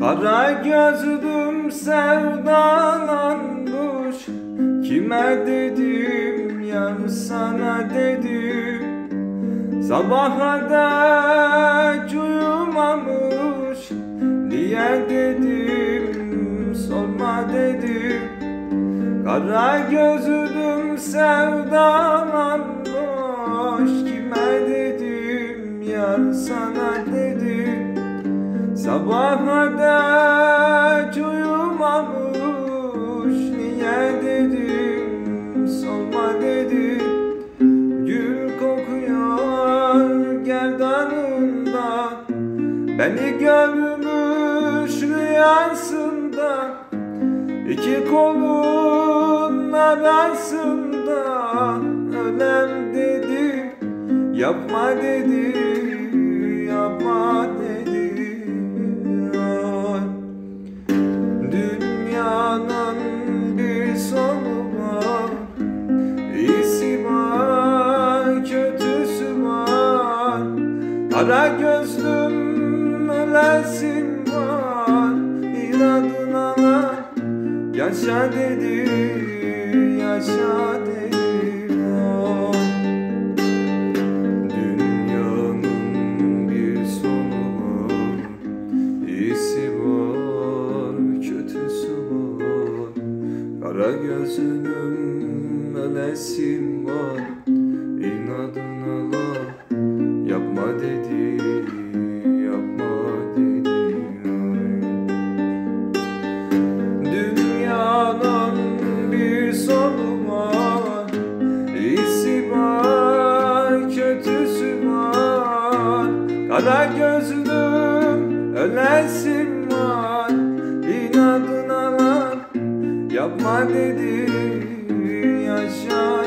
Kara gözlüm sevdalanmış. Kime dedim yar sana dedim. Sabaha dek uyumamış. Niye dedim sorma dedim. Kara gözlüm sevdalanmış. Kime dedim yar sana dedim. Sabaha dek uyumamış. Niye dedim sorma dedim. Gül kokuyor gerdanında. Beni görmüş rüyasında. İki kolun arasında. Ölem dedim yapma dedim. Yapma dedim. Dünyanın bir sonu var, iyisi var, kötüsü var. Kara gözlüm ölesim var, inadına lan yaşa dedi, yaşa dedi. Dünyanın bir sonu var, iyisi var, kötüsü var. Kara gözlüm ölesim var, inadına la yapma dedi, yapma dedi. Dünyanın bir sonu var, iyisi var, kötüsü var. Kara gözlüm ölesim var, inadına lan yapma dedi, yaşa